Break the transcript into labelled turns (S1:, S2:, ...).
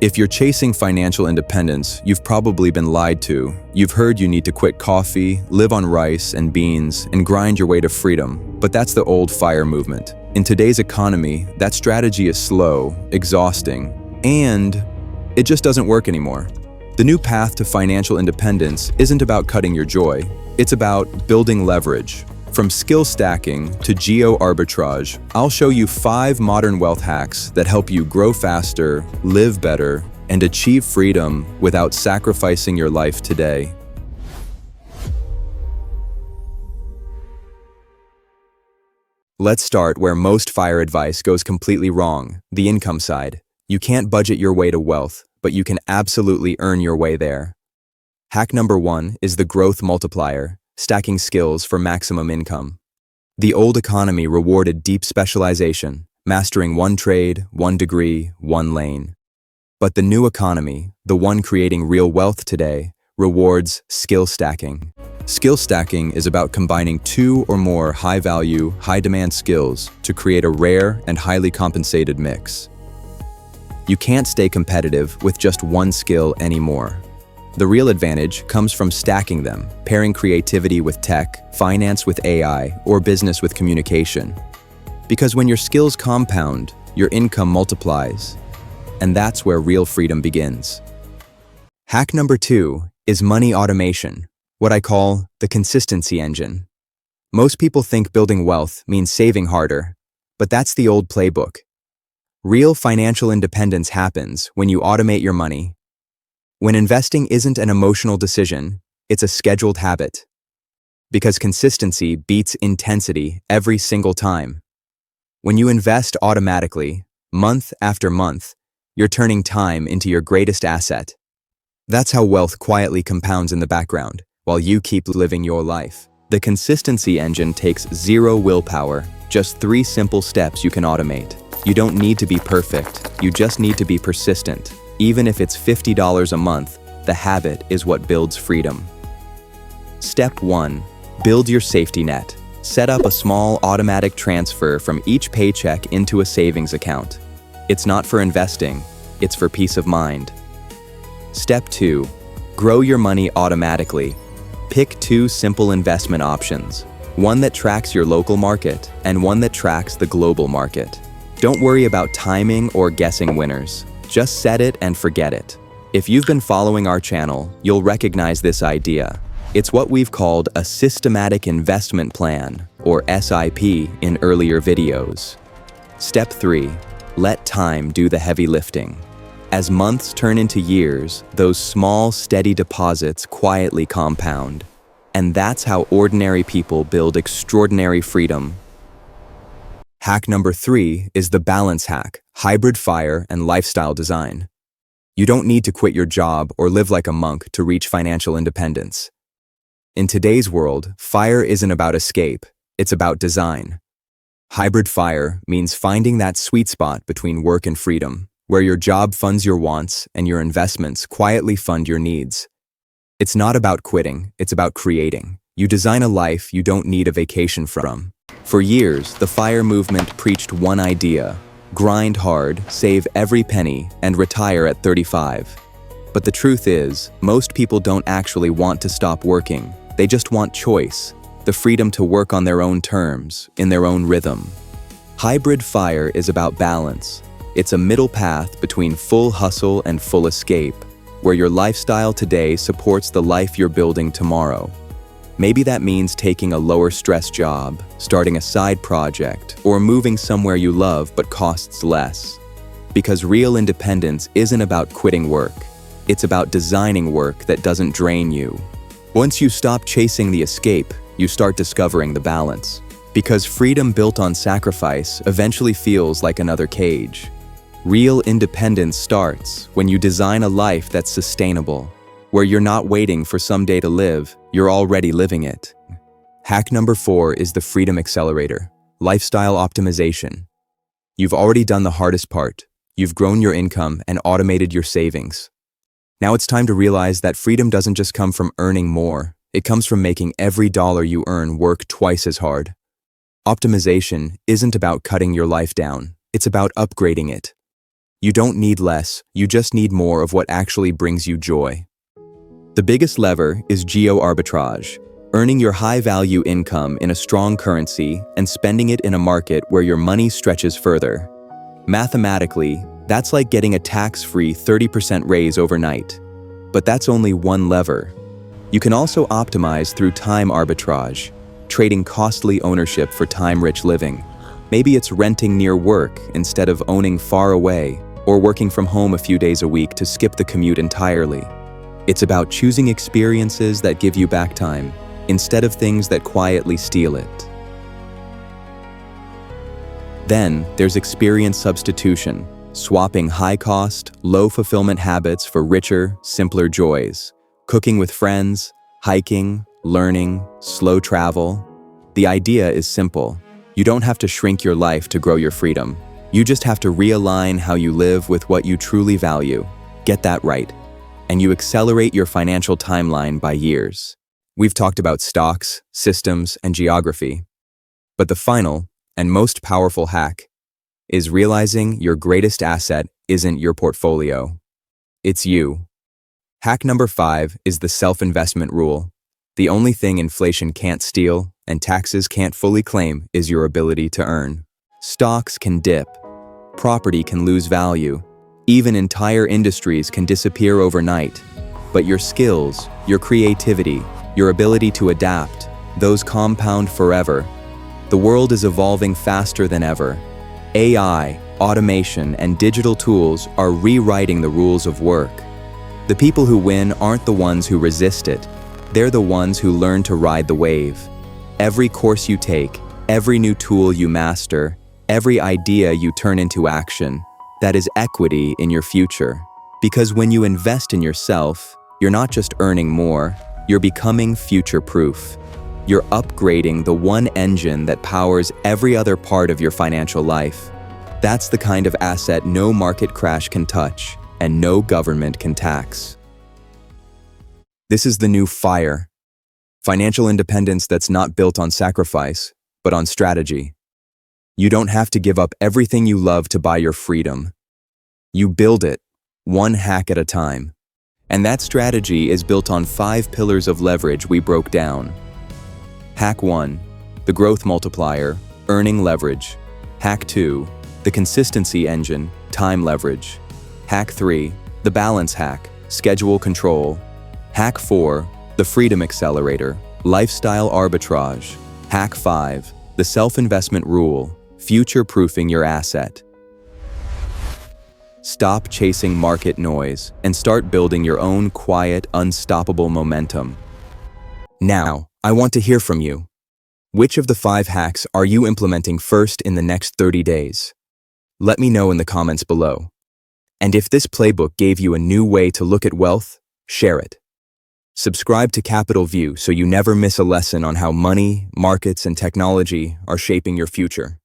S1: If you're chasing financial independence, you've probably been lied to. You've heard you need to quit coffee, live on rice and beans, and grind your way to freedom. But that's the old FIRE movement. In today's economy, that strategy is slow, exhausting, and it just doesn't work anymore. The new path to financial independence isn't about cutting your joy. It's about building leverage. From skill stacking to geo-arbitrage, I'll show you 5 modern wealth hacks that help you grow faster, live better, and achieve freedom without sacrificing your life today. Let's start where most FIRE advice goes completely wrong, the income side. You can't budget your way to wealth, but you can absolutely earn your way there. Hack number 1 is the growth multiplier. Stacking skills for maximum income. The old economy rewarded deep specialization, mastering one trade, one degree, one lane. But the new economy, the one creating real wealth today, rewards skill stacking. Skill stacking is about combining 2 or more high-value, high-demand skills to create a rare and highly compensated mix. You can't stay competitive with just one skill anymore. The real advantage comes from stacking them, pairing creativity with tech, finance with AI, or business with communication. Because when your skills compound, your income multiplies. And that's where real freedom begins. Hack number 2 is money automation, what I call the consistency engine. Most people think building wealth means saving harder, but that's the old playbook. Real financial independence happens when you automate your money. When investing isn't an emotional decision, it's a scheduled habit. Because consistency beats intensity every single time. When you invest automatically, month after month, you're turning time into your greatest asset. That's how wealth quietly compounds in the background, while you keep living your life. The consistency engine takes 0 willpower, just 3 simple steps you can automate. You don't need to be perfect, you just need to be persistent. Even if it's $50 a month, the habit is what builds freedom. Step 1. Build your safety net. Set up a small automatic transfer from each paycheck into a savings account. It's not for investing, it's for peace of mind. Step 2. Grow your money automatically. Pick 2 simple investment options. One that tracks your local market and one that tracks the global market. Don't worry about timing or guessing winners. Just set it and forget it. If you've been following our channel, you'll recognize this idea. It's what we've called a systematic investment plan, or SIP, in earlier videos. Step 3. Let time do the heavy lifting. As months turn into years, those small, steady deposits quietly compound. And that's how ordinary people build extraordinary freedom. Hack number 3 is the balance hack, hybrid FIRE and lifestyle design. You don't need to quit your job or live like a monk to reach financial independence. In today's world, FIRE isn't about escape, it's about design. Hybrid FIRE means finding that sweet spot between work and freedom, where your job funds your wants and your investments quietly fund your needs. It's not about quitting, it's about creating. You design a life you don't need a vacation from. For years, the FIRE movement preached one idea: grind hard, save every penny, and retire at 35. But the truth is, most people don't actually want to stop working. They just want choice, the freedom to work on their own terms, in their own rhythm. Hybrid FIRE is about balance. It's a middle path between full hustle and full escape, where your lifestyle today supports the life you're building tomorrow. Maybe that means taking a lower stress job, starting a side project, or moving somewhere you love but costs less. Because real independence isn't about quitting work. It's about designing work that doesn't drain you. Once you stop chasing the escape, you start discovering the balance. Because freedom built on sacrifice eventually feels like another cage. Real independence starts when you design a life that's sustainable, where you're not waiting for someday to live, you're already living it. Hack number 4 is the Freedom Accelerator, lifestyle optimization. You've already done the hardest part. You've grown your income and automated your savings. Now it's time to realize that freedom doesn't just come from earning more. It comes from making every dollar you earn work twice as hard. Optimization isn't about cutting your life down. It's about upgrading it. You don't need less, you just need more of what actually brings you joy. The biggest lever is geo-arbitrage, earning your high-value income in a strong currency and spending it in a market where your money stretches further. Mathematically, that's like getting a tax-free 30% raise overnight. But that's only one lever. You can also optimize through time arbitrage, trading costly ownership for time-rich living. Maybe it's renting near work instead of owning far away, or working from home a few days a week to skip the commute entirely. It's about choosing experiences that give you back time, instead of things that quietly steal it. Then, there's experience substitution, swapping high-cost, low-fulfillment habits for richer, simpler joys. Cooking with friends, hiking, learning, slow travel. The idea is simple. You don't have to shrink your life to grow your freedom. You just have to realign how you live with what you truly value. Get that right. And you accelerate your financial timeline by years. We've talked about stocks, systems, and geography. But the final and most powerful hack is realizing your greatest asset isn't your portfolio. It's you. Hack number 5 is the self-investment rule. The only thing inflation can't steal and taxes can't fully claim is your ability to earn. Stocks can dip. Property can lose value. Even entire industries can disappear overnight. But your skills, your creativity, your ability to adapt, those compound forever. The world is evolving faster than ever. AI, automation, and digital tools are rewriting the rules of work. The people who win aren't the ones who resist it. They're the ones who learn to ride the wave. Every course you take, every new tool you master, every idea you turn into action, that is equity in your future. Because when you invest in yourself, you're not just earning more, you're becoming future-proof. You're upgrading the one engine that powers every other part of your financial life. That's the kind of asset no market crash can touch and no government can tax. This is the new FIRE. Financial independence that's not built on sacrifice, but on strategy. You don't have to give up everything you love to buy your freedom. You build it, one hack at a time. And that strategy is built on 5 pillars of leverage we broke down. Hack 1, the growth multiplier, earning leverage. Hack 2, the consistency engine, time leverage. Hack 3, the balance hack, schedule control. Hack 4, the freedom accelerator, lifestyle arbitrage. Hack 5, the self-investment rule, future-proofing your asset. Stop chasing market noise and start building your own quiet, unstoppable momentum. Now, I want to hear from you. Which of the 5 hacks are you implementing first in the next 30 days? Let me know in the comments below. And if this playbook gave you a new way to look at wealth, share it. Subscribe to Capital View so you never miss a lesson on how money, markets, and technology are shaping your future.